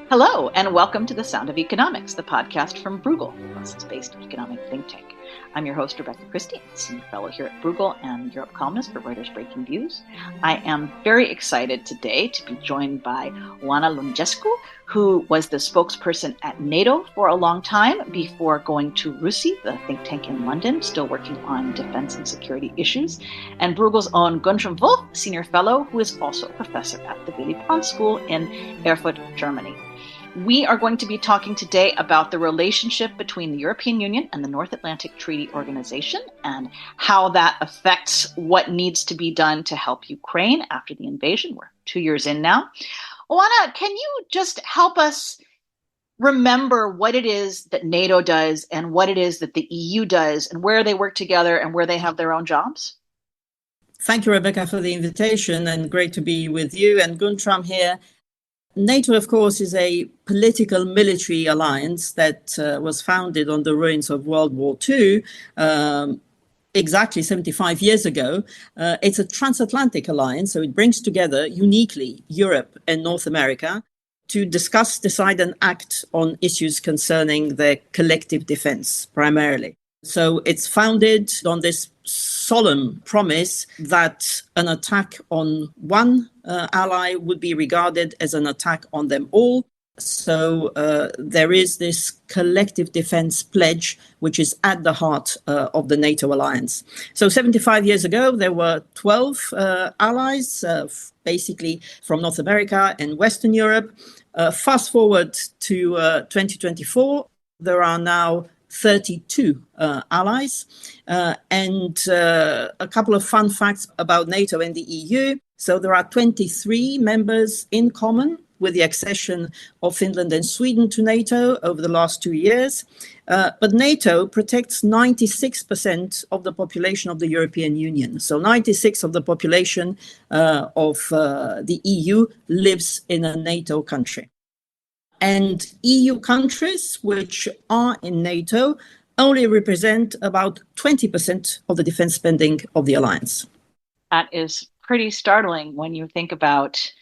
Hello, and welcome to The Sound of Economics, the podcast from Bruegel, the Brussels-based economic think tank. I'm your host, Rebecca Christie, senior fellow here at Bruegel and Europe columnist for Reuters Breaking Views. I am very excited today to be joined by Oana Lungescu, who was the spokesperson at NATO for a long time before going to RUSI, the think tank in London, still working on defense and security issues, and Bruegel's own Guntram Wolff, senior fellow, who is also a professor at the Willy Brandt School in Erfurt, Germany. We are going to be talking today about the relationship between the European Union and the North Atlantic Treaty Organization and how that affects what needs to be done to help Ukraine after the invasion. We're 2 years in now. Oana, can you just help us remember what it is that NATO does and what it is that the EU does and where they work together and where they have their own jobs? Thank you, Rebecca, for the invitation, and great to be with you and Guntram here. NATO, of course, is a political military alliance that was founded on the ruins of World War II exactly 75 years ago. It's a transatlantic alliance, so it brings together uniquely Europe and North America to discuss, decide and act on issues concerning their collective defense, primarily. So it's founded on this solemn promise that an attack on one ally would be regarded as an attack on them all. So there is this collective defense pledge, which is at the heart of the NATO alliance. So 75 years ago, there were 12 allies, basically from North America and Western Europe. Fast forward to 2024, there are now 32 allies. And a couple of fun facts about NATO and the EU. So there are 23 members in common, with the accession of Finland and Sweden to NATO over the last 2 years. But NATO protects 96% of the population of the European Union. So 96% of the population of the EU lives in a NATO country. And EU countries which are in NATO only represent about 20% of the defense spending of the alliance. That is pretty startling when you think about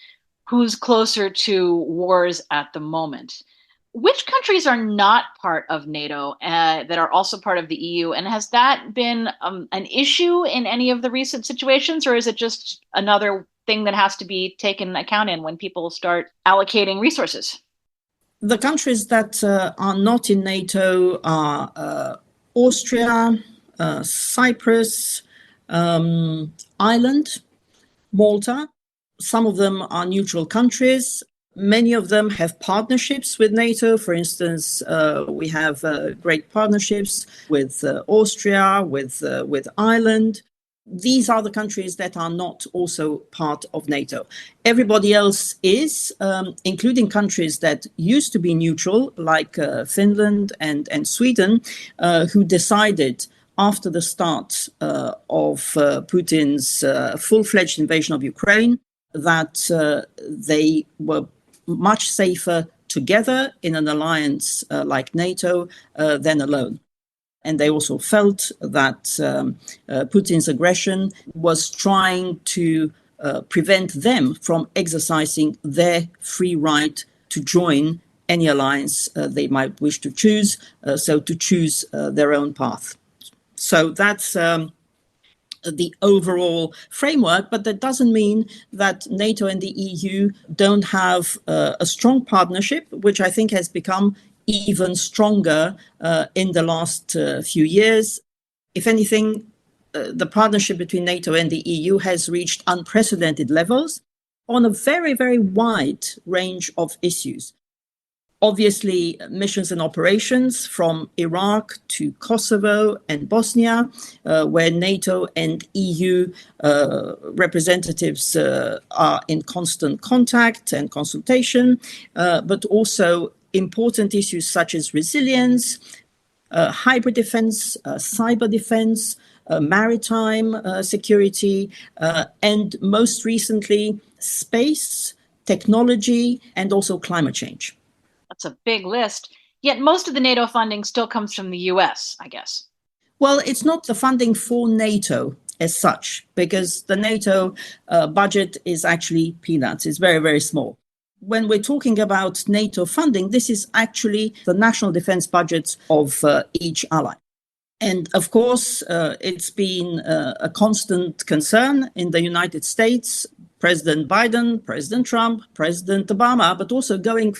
who's closer to wars at the moment. Which countries are not part of NATO that are also part of the EU? And has that been an issue in any of the recent situations, or is it just another thing that has to be taken account in when people start allocating resources? The countries that are not in NATO are Austria, Cyprus, Ireland, Malta. Some of them are neutral countries. Many of them have partnerships with NATO. For instance, we have great partnerships with Austria, with Ireland. These are the countries that are not also part of NATO. Everybody else is, including countries that used to be neutral, like Finland and Sweden, who decided after the start of Putin's full-fledged invasion of Ukraine that they were much safer together in an alliance like NATO than alone. And they also felt that Putin's aggression was trying to prevent them from exercising their free right to join any alliance they might wish to choose, so to choose their own path. So that's the overall framework, but that doesn't mean that NATO and the EU don't have a strong partnership, which I think has become even stronger in the last few years. If anything, the partnership between NATO and the EU has reached unprecedented levels on a very, very wide range of issues. Obviously, missions and operations from Iraq to Kosovo and Bosnia, where NATO and EU representatives are in constant contact and consultation, but also important issues such as resilience, hybrid defense, cyber defense, maritime security, and most recently, space, technology, and also climate change. That's a big list. Yet most of the NATO funding still comes from the US, I guess. Well, it's not the funding for NATO as such, because the NATO budget is actually peanuts. It's very, very small. When we're talking about NATO funding, this is actually the national defense budgets of each ally. And of course, it's been a constant concern in the United States, President Biden, President Trump, President Obama, but also going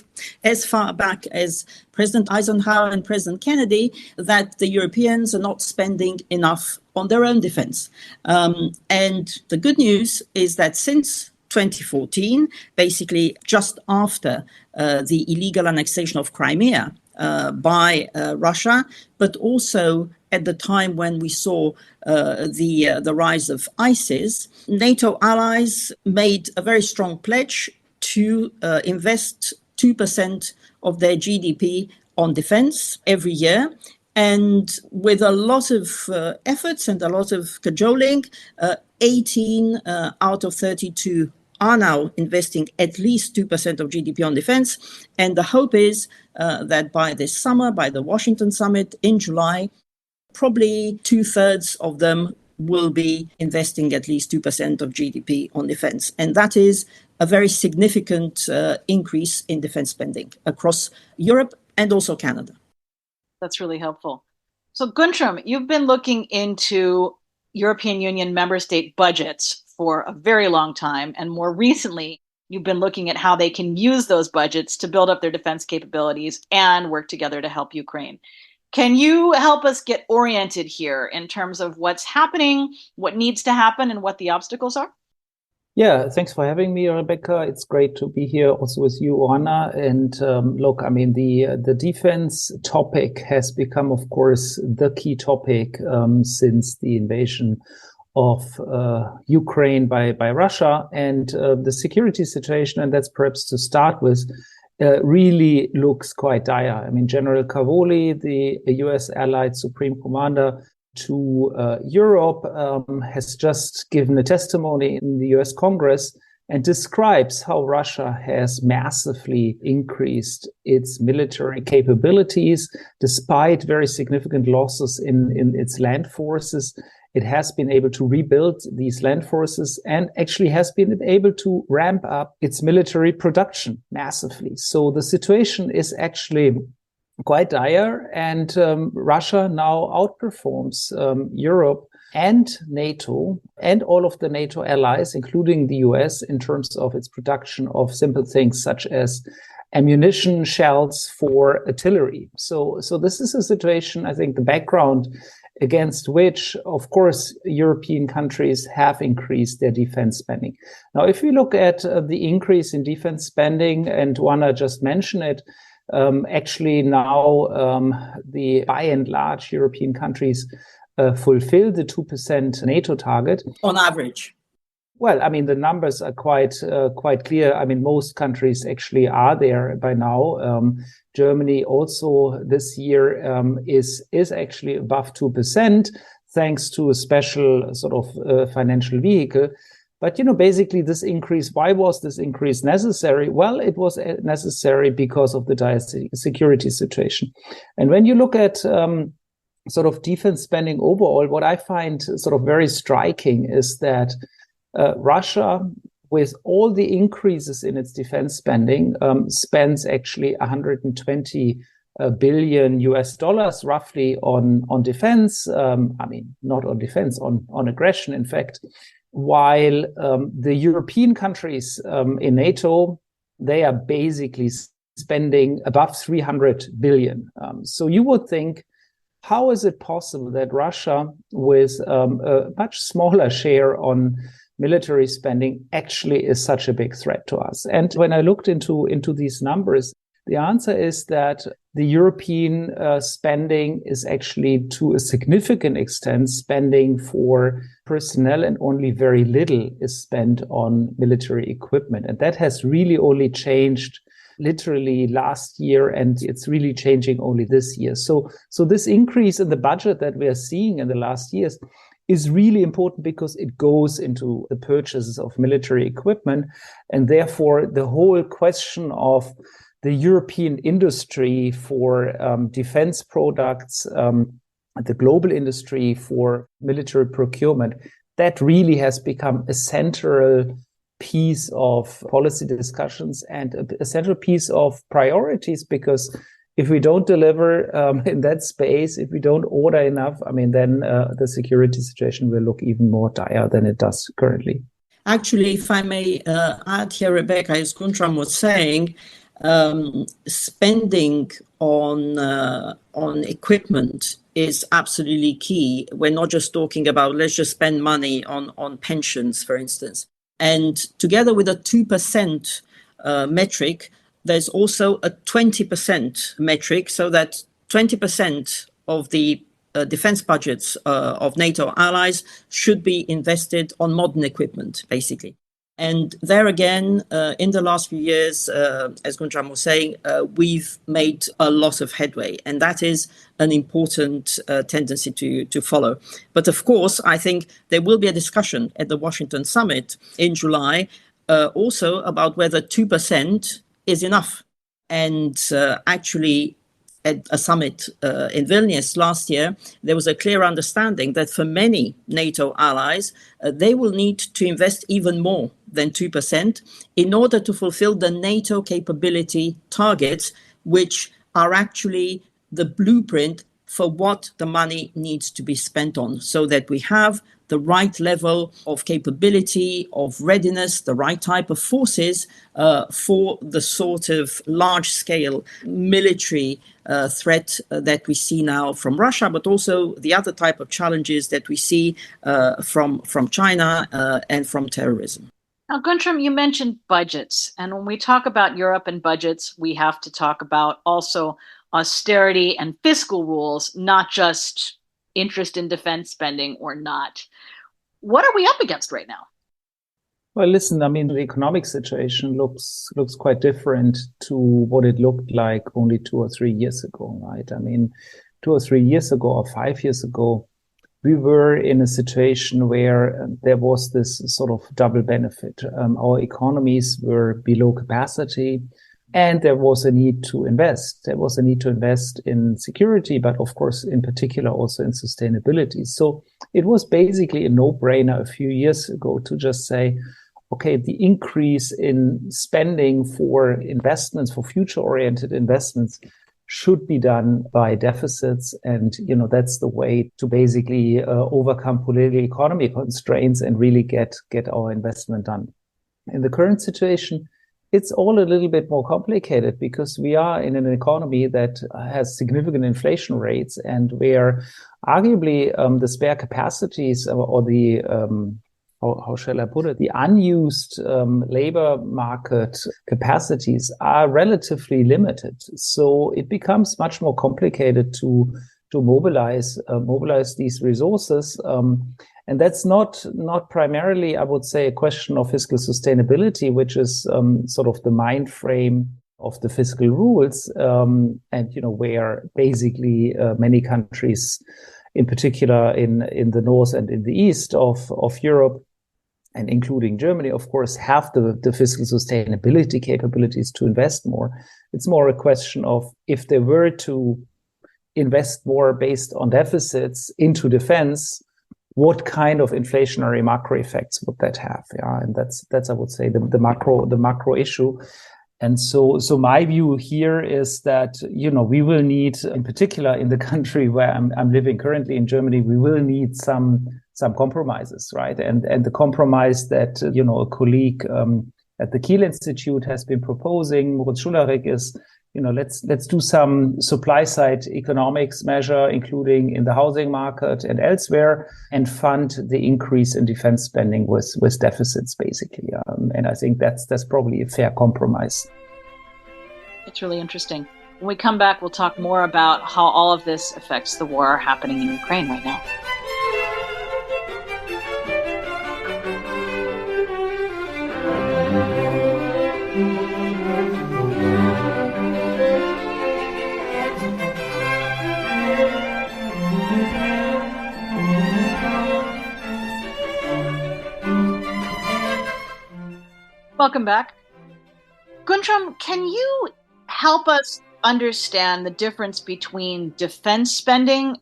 as far back as President Eisenhower and President Kennedy, that the Europeans are not spending enough on their own defense. And the good news is that since 2014, basically just after the illegal annexation of Crimea by Russia, but also at the time when we saw the rise of ISIS, NATO allies made a very strong pledge to invest 2% of their GDP on defense every year. And with a lot of efforts and a lot of cajoling, 18 out of 32 are now investing at least 2% of GDP on defense. And the hope is that by this summer, by the Washington summit in July, probably 2/3 of them will be investing at least 2% of GDP on defense. And that is a very significant increase in defense spending across Europe and also Canada. That's really helpful. So Guntram, you've been looking into European Union member state budgets for a very long time. And more recently, you've been looking at how they can use those budgets to build up their defense capabilities and work together to help Ukraine. Can you help us get oriented here in terms of what's happening, what needs to happen, and what the obstacles are? Yeah, thanks for having me, Rebecca. It's great to be here also with you, Anna. And look, I mean, the defense topic has become, of course, the key topic since the invasion of Ukraine by Russia, and the security situation, and that's perhaps to start with, really looks quite dire. I mean, General Cavoli, the US Allied Supreme Commander to Europe, has just given a testimony in the US Congress and describes how Russia has massively increased its military capabilities despite very significant losses in its land forces. It has been able to rebuild these land forces and actually has been able to ramp up its military production massively. So the situation is actually quite dire, and Russia now outperforms Europe and NATO and all of the NATO allies, including the US, in terms of its production of simple things such as ammunition, shells for artillery. So this is a situation, I think, the background against which, of course, European countries have increased their defense spending. Now, if we look at the increase in defense spending, and Juana just mentioned it, actually now the by and large European countries fulfill the 2% NATO target. On average. Well, I mean, the numbers are quite clear. I mean, most countries actually are there by now. Germany also this year is actually above 2%, thanks to a special sort of financial vehicle. But, you know, basically this increase, why was this increase necessary? Well, it was necessary because of the dire security situation. And when you look at sort of defense spending overall, what I find sort of very striking is that Russia, with all the increases in its defense spending, spends actually 120 billion US dollars roughly on defense. I mean, not on defense, on aggression, in fact, while the European countries in NATO, they are basically spending above 300 billion. So you would think, how is it possible that Russia, with a much smaller share on military spending, actually is such a big threat to us? And when I looked into these numbers, the answer is that the European spending is actually, to a significant extent, spending for personnel, and only very little is spent on military equipment. And that has really only changed literally last year, and it's really changing only this year. So this increase in the budget that we are seeing in the last years is really important because it goes into the purchases of military equipment. And therefore, the whole question of the European industry for defense products the global industry for military procurement, that really has become a central piece of policy discussions and a central piece of priorities, because if we don't deliver in that space, if we don't order enough, then the security situation will look even more dire than it does currently. Actually, if I may add here, Rebecca, as Guntram was saying, spending on equipment is absolutely key. We're not just talking about let's just spend money on pensions, for instance. And together with a 2% metric, there's also a 20% metric, so that 20% of the defense budgets of NATO allies should be invested on modern equipment, basically. And there again, in the last few years, as Guntram was saying, we've made a lot of headway, and that is an important tendency to follow. But of course, I think there will be a discussion at the Washington summit in July also about whether 2% is enough. And actually, at a summit in Vilnius last year, there was a clear understanding that for many NATO allies, they will need to invest even more than 2% in order to fulfill the NATO capability targets, which are actually the blueprint for what the money needs to be spent on, so that we have the right level of capability, of readiness, the right type of forces for the sort of large-scale military threat that we see now from Russia, but also the other type of challenges that we see from China and from terrorism. Now, Guntram, you mentioned budgets. And when we talk about Europe and budgets, we have to talk about also austerity and fiscal rules, not just interest in defense spending or not. What are we up against right now? Well, listen, the economic situation looks quite different to what it looked like only 2 or 3 years ago, right? 2 or 3 years ago or 5 years ago, we were in a situation where there was this sort of double benefit. Our economies were below capacity, and there was a need to invest. There was a need to invest in security, but of course, in particular, also in sustainability. So it was basically a no-brainer a few years ago to just say, okay, the increase in spending for investments, for future-oriented investments, should be done by deficits. And, that's the way to basically overcome political economy constraints and really get our investment done. In the current situation, it's all a little bit more complicated because we are in an economy that has significant inflation rates, and where arguably the spare capacities or the how shall I put it? The unused labor market capacities are relatively limited. So it becomes much more complicated to mobilize these resources. And that's not primarily, I would say, a question of fiscal sustainability, which is sort of the mind frame of the fiscal rules, and where basically many countries, in particular in the north and in the east of Europe, and including Germany, of course, have the fiscal sustainability capabilities to invest more. It's more a question of if they were to invest more based on deficits into defense, what kind of inflationary macro effects would that have? Yeah, and that's I would say the macro issue. And so my view here is that we will need, in particular in the country where I'm living currently in Germany, we will need some compromises, right? And the compromise that a colleague at the Kiel Institute has been proposing, Moritz Schularik, is let's do some supply side economics measure, including in the housing market and elsewhere, and fund the increase in defense spending with deficits, basically. And I think that's probably a fair compromise. It's really interesting. When we come back, we'll talk more about how all of this affects the war happening in Ukraine right now. Welcome back. Guntram, can you help us understand the difference between defense spending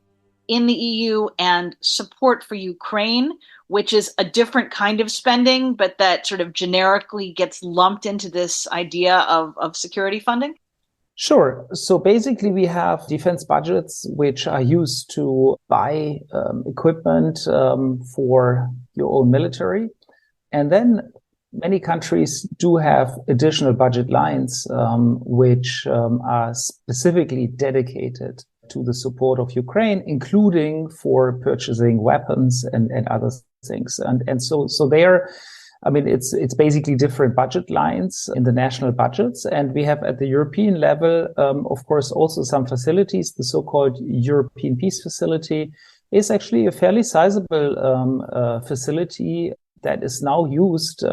in the EU and support for Ukraine, which is a different kind of spending, but that sort of generically gets lumped into this idea of security funding? Sure. So basically, we have defense budgets which are used to buy equipment for your own military. And then many countries do have additional budget lines which are specifically dedicated to the support of Ukraine, including for purchasing weapons and other things. And so there, I mean, it's basically different budget lines in the national budgets. And we have at the European level, of course, also some facilities. The so-called European Peace Facility is actually a fairly sizable facility that is now used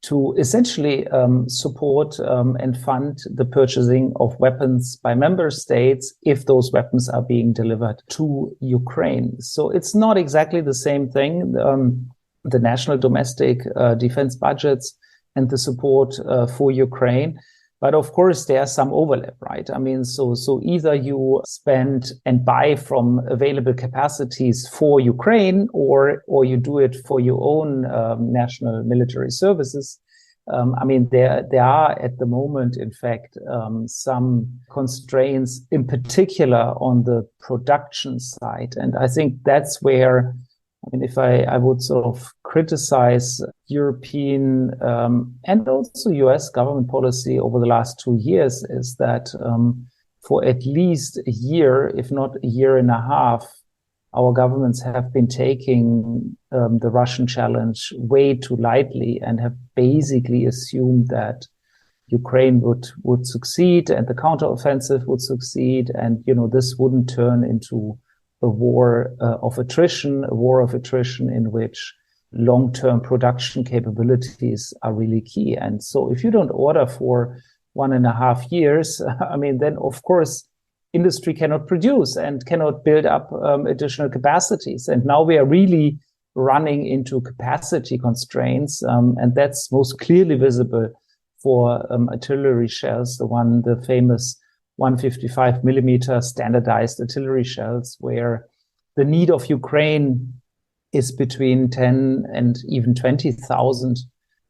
to essentially support and fund the purchasing of weapons by member states if those weapons are being delivered to Ukraine. So it's not exactly the same thing, the national domestic defense budgets and the support for Ukraine. But of course, there's some overlap, right? I mean, so either you spend and buy from available capacities for Ukraine, or you do it for your own national military services. I mean, there are at the moment, in fact, some constraints, in particular on the production side, and I think that's where, I mean, if I would sort of criticize European and also US government policy over the last 2 years, is that for at least a year, if not a year and a half, our governments have been taking the Russian challenge way too lightly and have basically assumed that Ukraine would succeed and the counteroffensive would succeed, and this wouldn't turn into a war of attrition in which long-term production capabilities are really key. And so if you don't order for 1.5 years, I mean, then of course, industry cannot produce and cannot build up additional capacities. And now we are really running into capacity constraints. And that's most clearly visible for artillery shells, the famous 155 millimeter standardized artillery shells, where the need of Ukraine is between 10 and even 20,000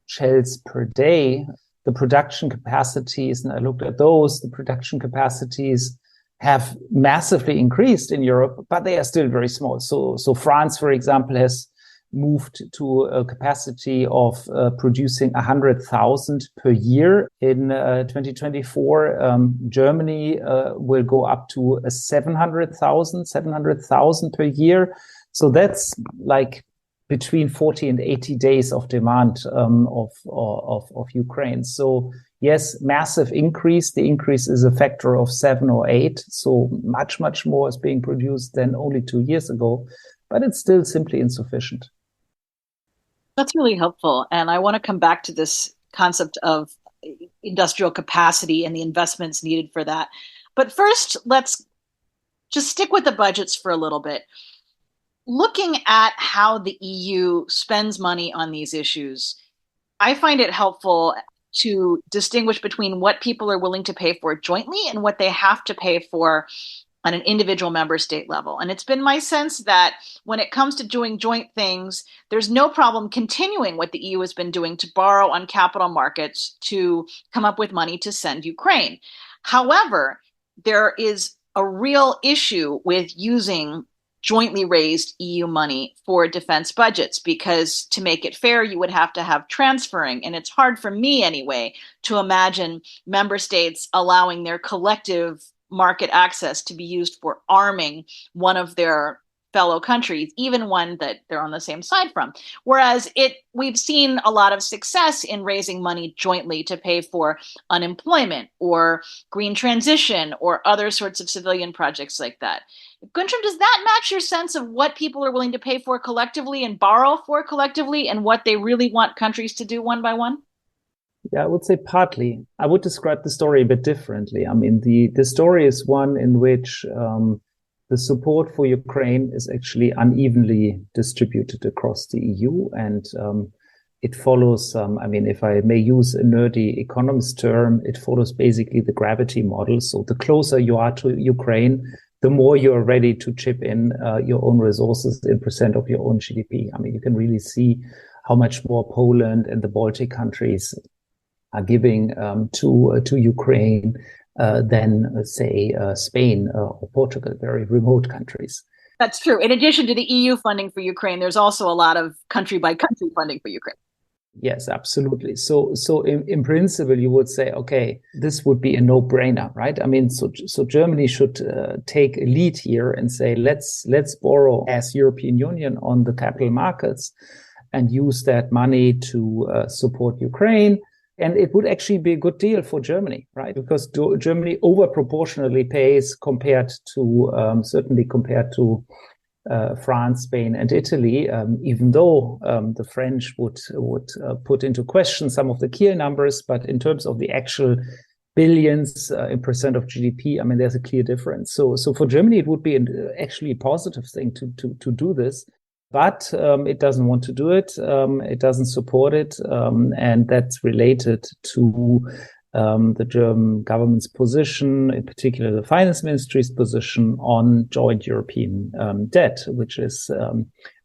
shells per day. The production capacities, and I looked at those, the production capacities have massively increased in Europe, but they are still very small. So France, for example, has moved to a capacity of producing 100,000 per year in 2024. Germany will go up to 700,000 per year. So that's like between 40 and 80 days of demand of Ukraine. So yes, massive increase. The increase is a factor of 7 or 8. So much more is being produced than only 2 years ago, but it's still simply insufficient. That's really helpful. And I want to come back to this concept of industrial capacity and the investments needed for that. But first, let's just stick with the budgets for a little bit. Looking at how the EU spends money on these issues, I find it helpful to distinguish between what people are willing to pay for jointly and what they have to pay for on an individual member state level. And it's been my sense that when it comes to doing joint things, there's no problem continuing what the EU has been doing to borrow on capital markets to come up with money to send Ukraine. However, there is a real issue with using jointly raised EU money for defense budgets, because to make it fair, you would have to have transferring. And it's hard for me anyway to imagine member states allowing their collective market access to be used for arming one of their fellow countries, even one that they're on the same side from. Whereas we've seen a lot of success in raising money jointly to pay for unemployment or green transition or other sorts of civilian projects like that. Guntram, does that match your sense of what people are willing to pay for collectively and borrow for collectively, and what they really want countries to do one by one? Yeah, I would say partly. I would describe the story a bit differently. I mean, the story is one in which the support for Ukraine is actually unevenly distributed across the EU, and it follows, I mean, if I may use a nerdy economist term, it follows basically the gravity model. So the closer you are to Ukraine, the more you're ready to chip in your own resources in percent of your own GDP. I mean, you can really see how much more Poland and the Baltic countries are giving to Ukraine than, say, Spain or Portugal, very remote countries. That's true. In addition to the EU funding for Ukraine, there's also a lot of country by country funding for Ukraine. Yes, absolutely. So in principle, you would say, okay, this would be a no-brainer, right? I mean, so Germany should take a lead here and say, let's borrow as European Union on the capital markets and use that money to support Ukraine. And it would actually be a good deal for Germany, right? Because Germany over proportionally pays certainly compared to France, Spain, and Italy, even though the French would put into question some of the key numbers, but in terms of the actual billions in percent of GDP, I mean, there's a clear difference. So for Germany, it would be actually a positive thing to do this, but it doesn't want to do it. It doesn't support it, and that's related to the German government's position, in particular the finance ministry's position on joint European debt, which is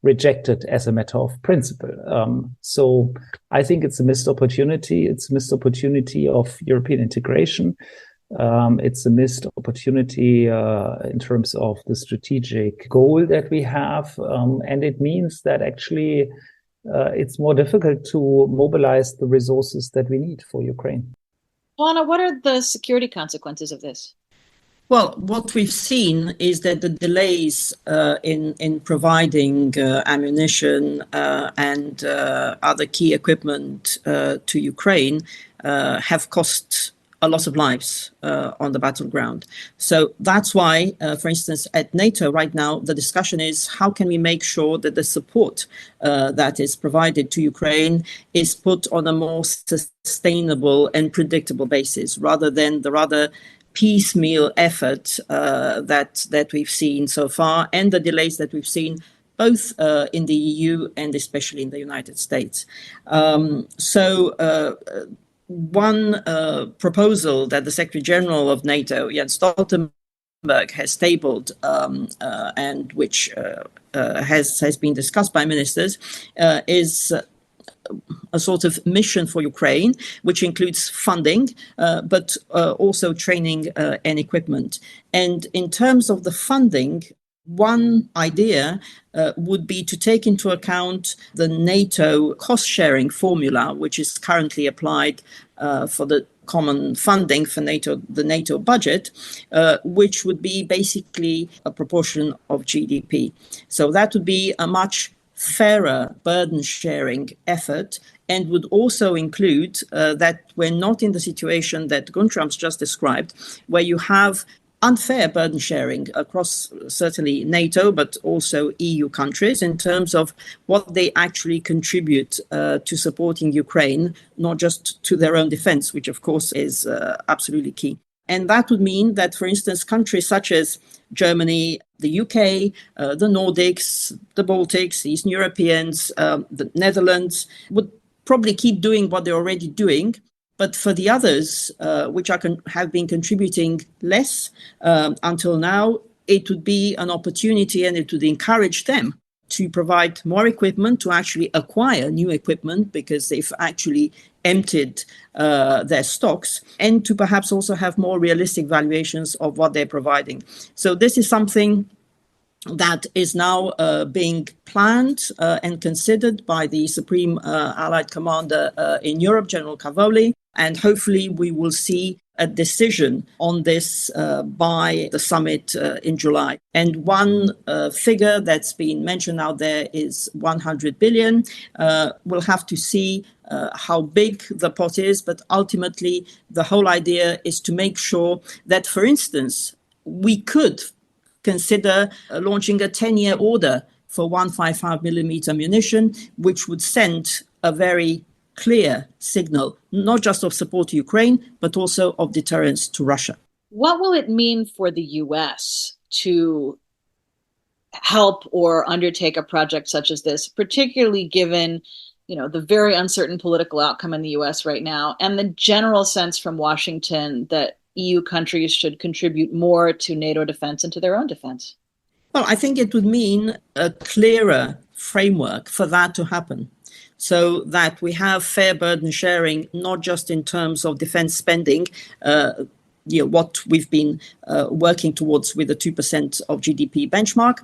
rejected as a matter of principle. So I think it's a missed opportunity. It's a missed opportunity of European integration. It's a missed opportunity in terms of the strategic goal that we have. And it means that actually it's more difficult to mobilize the resources that we need for Ukraine. Anna, what are the security consequences of this? Well, what we've seen is that the delays in providing ammunition and other key equipment to Ukraine have cost a lot of lives on the battleground. So that's why, for instance, at NATO right now, the discussion is how can we make sure that the support that is provided to Ukraine is put on a more sustainable and predictable basis, rather than the rather piecemeal effort that we've seen so far, and the delays that we've seen both in the EU and especially in the United States. One proposal that the Secretary General of NATO, Jens Stoltenberg, has tabled and which has been discussed by ministers is a sort of mission for Ukraine, which includes funding, but also training and equipment. And in terms of the funding, one idea would be to take into account the NATO cost-sharing formula, which is currently applied for the common funding for NATO, the NATO budget, which would be basically a proportion of GDP. So that would be a much fairer burden-sharing effort, and would also include that we're not in the situation that Guntram's just described, where you have unfair burden sharing across certainly NATO, but also EU countries in terms of what they actually contribute to supporting Ukraine, not just to their own defense, which of course is absolutely key. And that would mean that, for instance, countries such as Germany, the UK, the Nordics, the Baltics, the Eastern Europeans, the Netherlands would probably keep doing what they're already doing. But for the others, which have been contributing less until now, it would be an opportunity, and it would encourage them to provide more equipment, to actually acquire new equipment because they've actually emptied their stocks, and to perhaps also have more realistic valuations of what they're providing. So this is something that is now being planned and considered by the Supreme Allied Commander in Europe, General Cavoli. And hopefully we will see a decision on this by the summit in July. And one figure that's been mentioned out there is 100 billion. We'll have to see how big the pot is, but ultimately the whole idea is to make sure that, for instance, we could consider launching a 10-year order for 155 millimeter ammunition, which would send a very clear signal, not just of support to Ukraine, but also of deterrence to Russia. What will it mean for the US to help or undertake a project such as this, particularly given, the very uncertain political outcome in the US right now, and the general sense from Washington that, EU countries should contribute more to NATO defense and to their own defense? Well, I think it would mean a clearer framework for that to happen, so that we have fair burden sharing, not just in terms of defense spending, what we've been working towards with the 2% of GDP benchmark,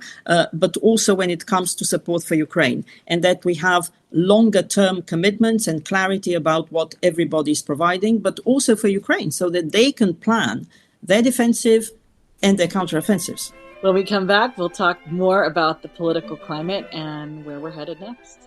but also when it comes to support for Ukraine, and that we have longer term commitments and clarity about what everybody's providing, but also for Ukraine, so that they can plan their defensive and their counteroffensives. When we come back, we'll talk more about the political climate and where we're headed next.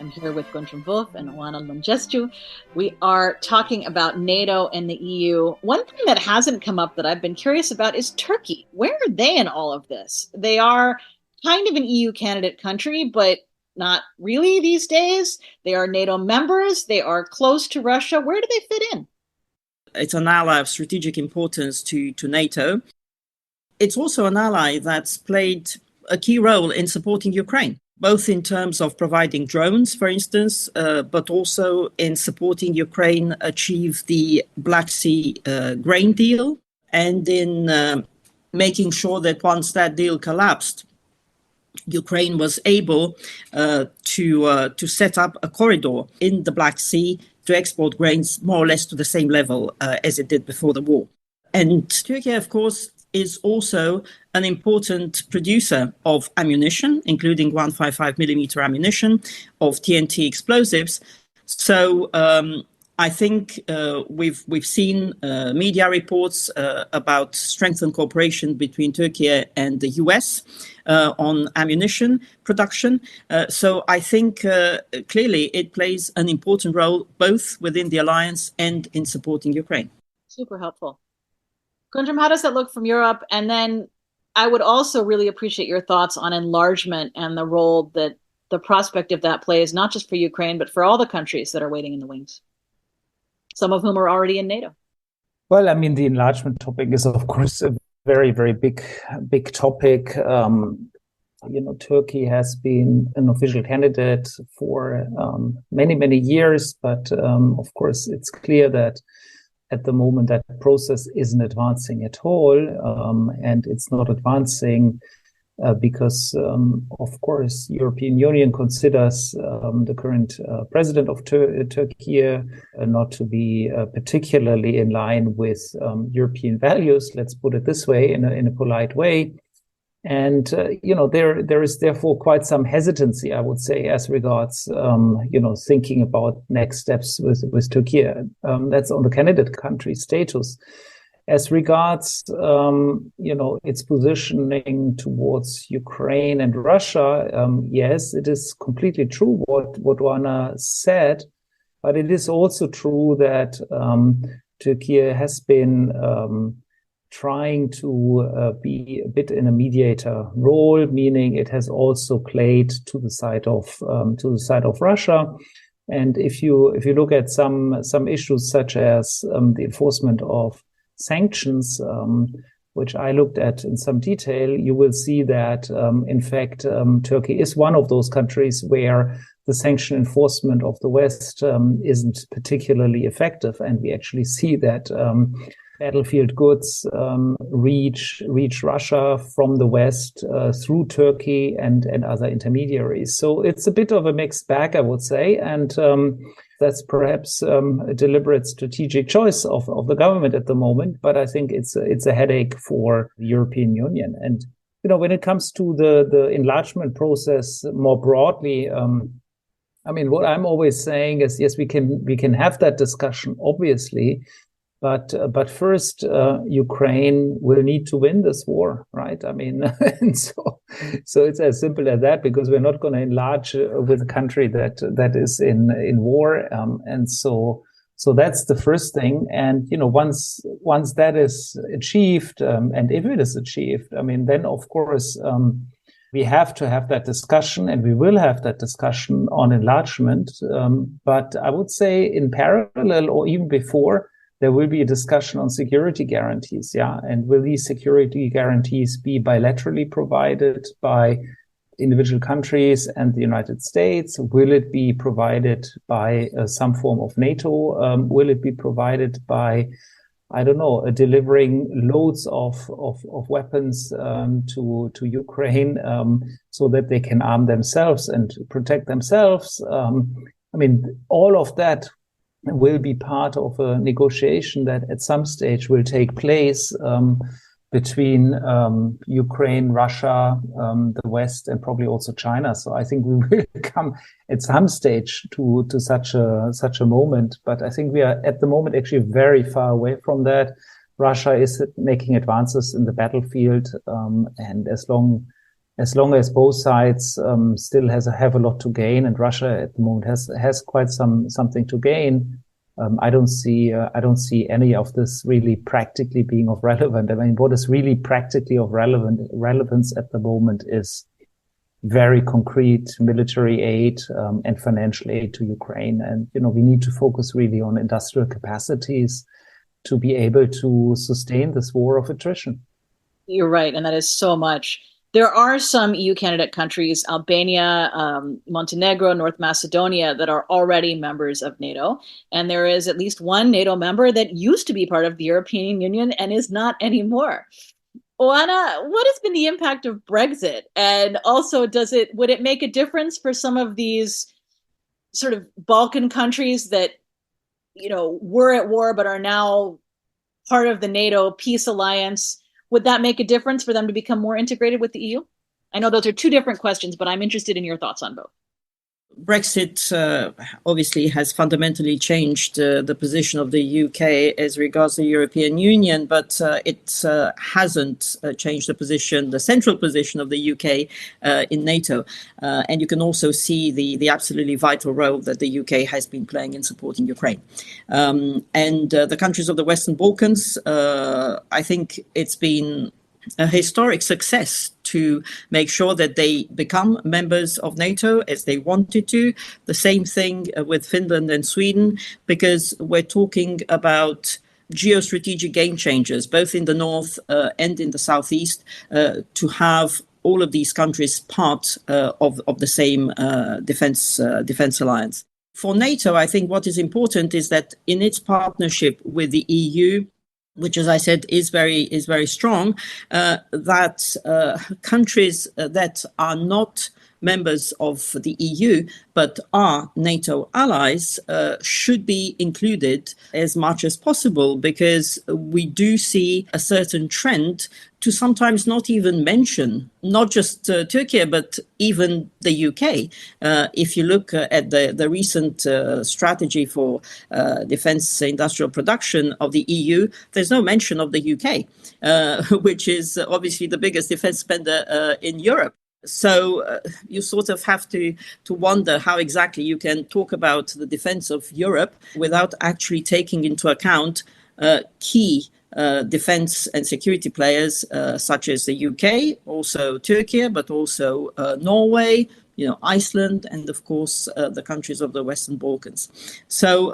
I'm here with Guntram Wolf and Oana Lungescu. We are talking about NATO and the EU. One thing that hasn't come up that I've been curious about is Turkey. Where are they in all of this? They are kind of an EU candidate country, but not really these days. They are NATO members. They are close to Russia. Where do they fit in? It's an ally of strategic importance to NATO. It's also an ally that's played a key role in supporting Ukraine, both in terms of providing drones, for instance, but also in supporting Ukraine achieve the Black Sea grain deal, and in making sure that once that deal collapsed, Ukraine was able to set up a corridor in the Black Sea to export grains more or less to the same level as it did before the war. And Turkey, of course, is also an important producer of ammunition, including 155 millimeter ammunition, of TNT explosives. So I think we've seen media reports about strengthened cooperation between Turkey and the US on ammunition production. So I think clearly it plays an important role both within the alliance and in supporting Ukraine. Super helpful. Guntram, how does that look from Europe? And then I would also really appreciate your thoughts on enlargement and the role that the prospect of that plays, not just for Ukraine, but for all the countries that are waiting in the wings, some of whom are already in NATO. Well, I mean, the enlargement topic is, of course, a very, very big topic. Turkey has been an official candidate for many, many years, but of course, it's clear that at the moment that process isn't advancing at all, and it's not advancing because, of course, European Union considers the current president of Turkey not to be particularly in line with European values. Let's put it this way, in a polite way. And there is therefore quite some hesitancy, I would say, as regards thinking about next steps with Turkey. That's on the candidate country status. As regards its positioning towards Ukraine and Russia, yes, it is completely true what Oana said, but it is also true that Turkey has been trying to be a bit in a mediator role, meaning it has also played to the side of Russia. And if you look at some issues such as the enforcement of sanctions, which I looked at in some detail, you will see that in fact Turkey is one of those countries where the sanction enforcement of the West isn't particularly effective, and we actually see that battlefield goods reach Russia from the West through Turkey and other intermediaries. So it's a bit of a mixed bag, I would say, and that's perhaps a deliberate strategic choice of the government at the moment. But I think it's a headache for the European Union. And when it comes to the enlargement process more broadly, I mean, what I'm always saying is, yes, we can have that discussion, obviously. But first, Ukraine will need to win this war, right? I mean, and so it's as simple as that, because we're not going to enlarge with a country that is in war, and so that's the first thing. And once that is achieved, and if it is achieved, I mean, then of course we have to have that discussion, and we will have that discussion on enlargement. But I would say in parallel or even before, there will be a discussion on security guarantees. Yeah. And will these security guarantees be bilaterally provided by individual countries and the United States? Will it be provided by some form of NATO? Will it be provided by, I don't know, delivering loads of weapons to Ukraine so that they can arm themselves and protect themselves? I mean, all of that will be part of a negotiation that at some stage will take place between Ukraine, Russia, the West, and probably also China. So I think we will come at some stage to such a moment. But I think we are at the moment actually very far away from that. Russia is making advances in the battlefield, and as long as both sides still have a lot to gain, and Russia at the moment has quite something to gain. I don't see any of this really practically being of relevant. I mean, what is really practically of relevance at the moment is very concrete military aid and financial aid to Ukraine. And, we need to focus really on industrial capacities to be able to sustain this war of attrition. You're right. And that is so much. There are some EU candidate countries, Albania, Montenegro, North Macedonia, that are already members of NATO. And there is at least one NATO member that used to be part of the European Union and is not anymore. Oana, what has been the impact of Brexit? And also, would it make a difference for some of these sort of Balkan countries that, were at war but are now part of the NATO peace alliance? Would that make a difference for them to become more integrated with the EU? I know those are two different questions, but I'm interested in your thoughts on both. Brexit obviously has fundamentally changed the position of the UK as regards the European Union, but it hasn't changed the central position of the UK in NATO. And you can also see the absolutely vital role that the UK has been playing in supporting Ukraine. And the countries of the Western Balkans, I think it's been a historic success to make sure that they become members of NATO as they wanted to. The same thing with Finland and Sweden, because we're talking about geostrategic game changers, both in the north and in the southeast, to have all of these countries part of the same defense alliance. For NATO, I think what is important is that in its partnership with the EU, which, as I said, is very strong, that countries that are not members of the EU but are NATO allies should be included as much as possible, because we do see a certain trend to sometimes not even mention not just Turkey but even the UK. If you look at the recent strategy for defence industrial production of the EU, there's no mention of the UK, which is obviously the biggest defence spender in Europe. So you sort of have to wonder how exactly you can talk about the defense of Europe without actually taking into account key defense and security players such as the UK, also Turkey, but also Norway, Iceland, and of course the countries of the Western Balkans. So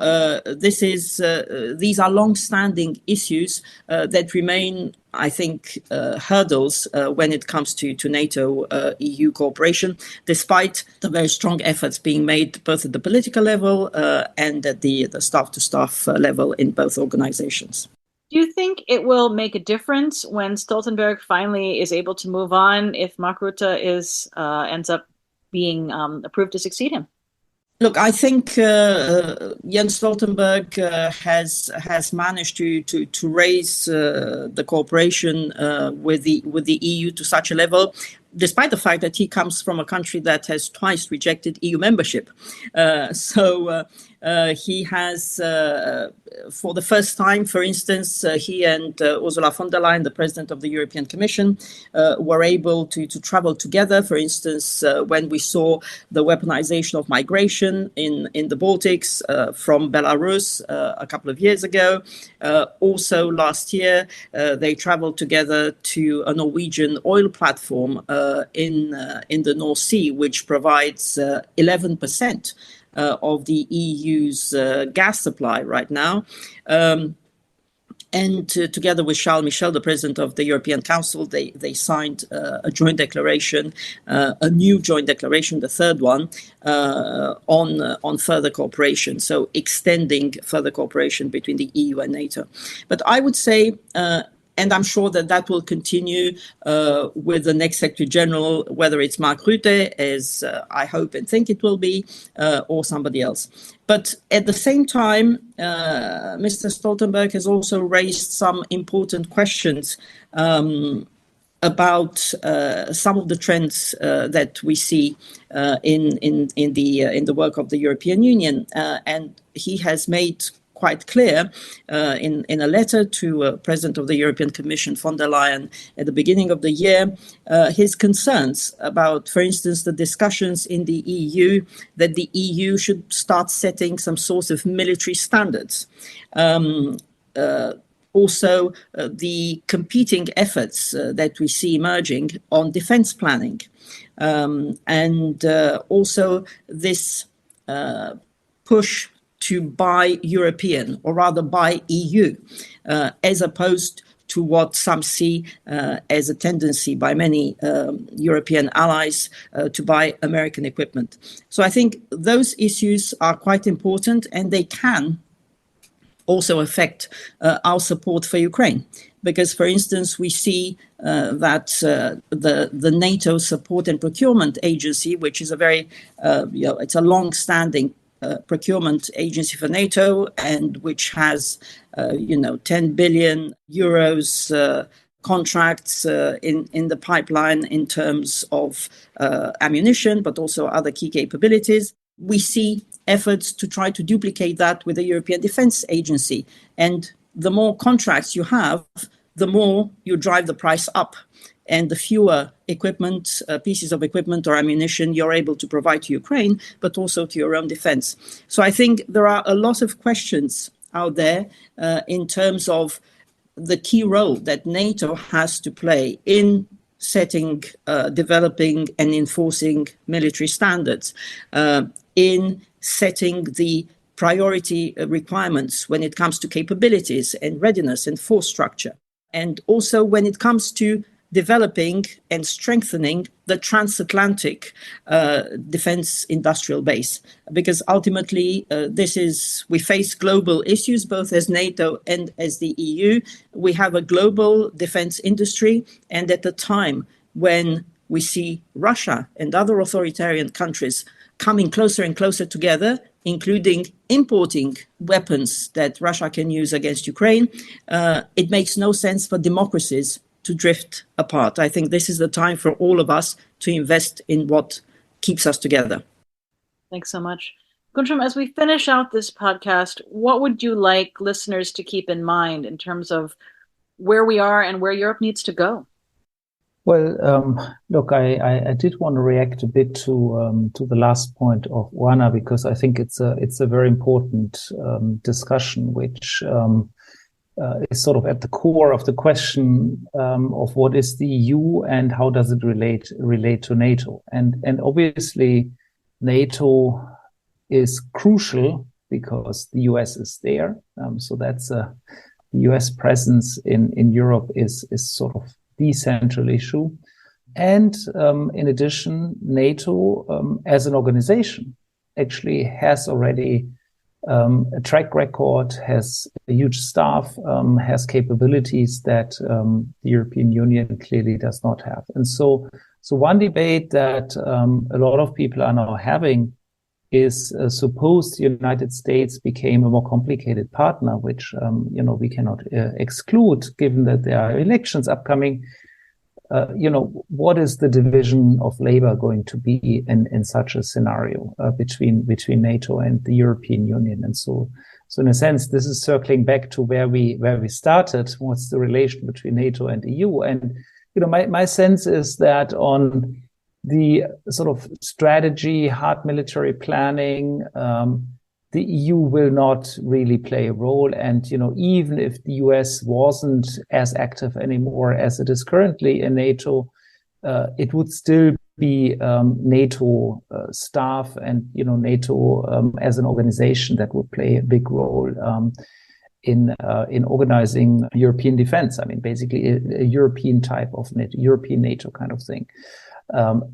these are long-standing issues that remain, I think, hurdles when it comes to NATO EU cooperation, despite the very strong efforts being made both at the political level and at the staff-to-staff level in both organizations. Do you think it will make a difference when Stoltenberg finally is able to move on if Mark Rutte ends up being approved to succeed him? Look, I think Jens Stoltenberg has managed to raise the cooperation with the EU to such a level, despite the fact that he comes from a country that has twice rejected EU membership. So He has, for the first time, for instance, he and Ursula von der Leyen, the President of the European Commission, were able to travel together. For instance, when we saw the weaponization of migration in the Baltics from Belarus a couple of years ago. Also last year, they traveled together to a Norwegian oil platform in the North Sea, which provides 11% of the EU's gas supply right now. And together with Charles Michel, the President of the European Council, they signed a joint declaration, a new joint declaration, the third one, on further cooperation, so extending further cooperation between the EU and NATO. But I would say, and I'm sure that will continue with the next Secretary General, whether it's Mark Rutte, as I hope and think it will be, or somebody else. But at the same time, Mr. Stoltenberg has also raised some important questions about some of the trends that we see in the work of the European Union, and he has made quite clear in a letter to President of the European Commission, von der Leyen, at the beginning of the year, his concerns about, for instance, the discussions in the EU that the EU should start setting some sort of military standards. Also, the competing efforts that we see emerging on defense planning, and also this push to buy European, or rather buy EU, as opposed to what some see as a tendency by many European allies to buy American equipment. So I think those issues are quite important, and they can also affect our support for Ukraine. Because, for instance, we see that the NATO Support and Procurement Agency, which is a very, it's a long-standing procurement agency for NATO, and which has, 10 billion euros contracts in the pipeline in terms of ammunition, but also other key capabilities. We see efforts to try to duplicate that with the European Defence Agency. And the more contracts you have, the more you drive the price up. And the fewer equipment, pieces of equipment or ammunition you're able to provide to Ukraine, but also to your own defense. So I think there are a lot of questions out there in terms of the key role that NATO has to play in setting, developing and enforcing military standards, in setting the priority requirements when it comes to capabilities and readiness and force structure. And also when it comes to developing and strengthening the transatlantic defense industrial base, because ultimately we face global issues both as NATO and as the EU. We have a global defense industry, and at a time when we see Russia and other authoritarian countries coming closer and closer together, including importing weapons that Russia can use against Ukraine, it makes no sense for democracies to drift apart. I think this is the time for all of us to invest in what keeps us together. Thanks so much. Guntram, as we finish out this podcast, what would you like listeners to keep in mind in terms of where we are and where Europe needs to go? Well, look, I did want to react a bit to the last point of Oana, because I think it's a very important discussion, which is sort of at the core of the question of what is the EU and how does it relate to NATO. And obviously NATO is crucial because the US is there. So that's the US presence in Europe is sort of the central issue. And in addition, NATO as an organization actually has already a track record, has a huge staff, has capabilities that the European Union clearly does not have. And so one debate that a lot of people are now having is suppose the United States became a more complicated partner, which we cannot exclude, given that there are elections upcoming. what is the division of labor going to be in such a scenario between NATO and the European Union? And so in a sense, this is circling back to where we started. What's the relation between NATO and EU? And my sense is that on the sort of strategy, hard military planning, the EU will not really play a role. And, even if the US wasn't as active anymore as it is currently in NATO, it would still be NATO staff and, NATO as an organization that would play a big role in organizing European defense. I mean, basically a European type of NATO, European NATO kind of thing.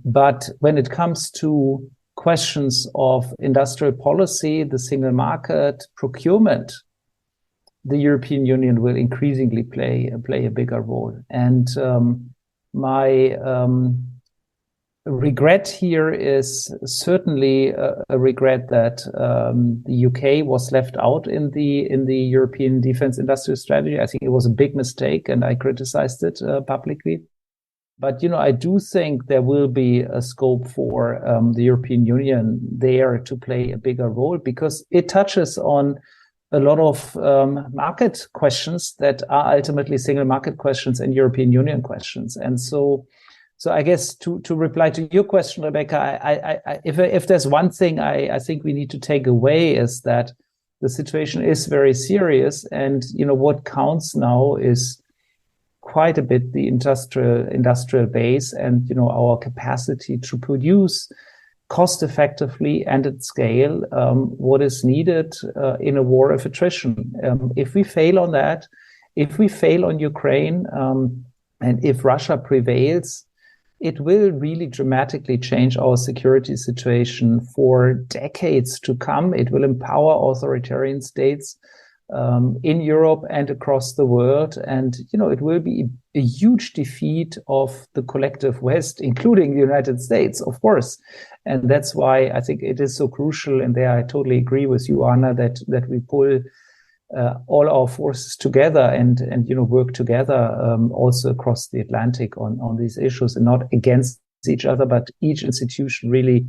But when it comes to questions of industrial policy, the single market, procurement, the European Union will increasingly play a bigger role. And my regret here is certainly a regret that the UK was left out in the European Defence Industrial Strategy. I think it was a big mistake, and I criticized it publicly. But, I do think there will be a scope for the European Union there to play a bigger role, because it touches on a lot of market questions that are ultimately single market questions and European Union questions. And so I guess to reply to your question, Rebecca, if there's one thing I think we need to take away is that the situation is very serious. And, what counts now is quite a bit the industrial base and, our capacity to produce cost effectively and at scale what is needed in a war of attrition. If we fail on that, if we fail on Ukraine, and if Russia prevails, it will really dramatically change our security situation for decades to come. It will empower authoritarian states in Europe and across the world. And, it will be a huge defeat of the collective West, including the United States, of course. And that's why I think it is so crucial. And there I totally agree with you, Anna, that we pull all our forces together and work together also across the Atlantic on these issues, and not against each other, but each institution really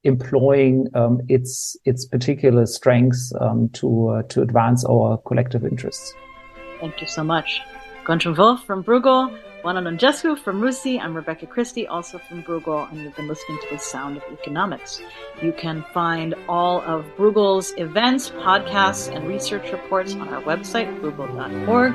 employing its particular strengths to advance our collective interests. Thank you so much. Guntram Wolf from Bruegel, Oana Nungescu from RUSI. I'm Rebecca Christie, also from Bruegel, and you've been listening to The Sound of Economics. You can find all of Bruegel's events, podcasts, and research reports on our website, bruegel.org,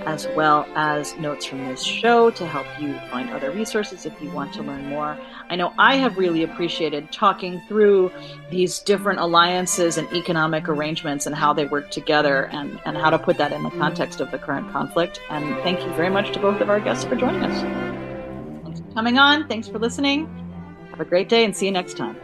as well as notes from this show to help you find other resources if you want to learn more. I know I have really appreciated talking through these different alliances and economic arrangements and how they work together, and how to put that in the context of the current conflict. And thank you very much to both of our guests for joining us. Thanks for coming on. Thanks for listening. Have a great day and see you next time.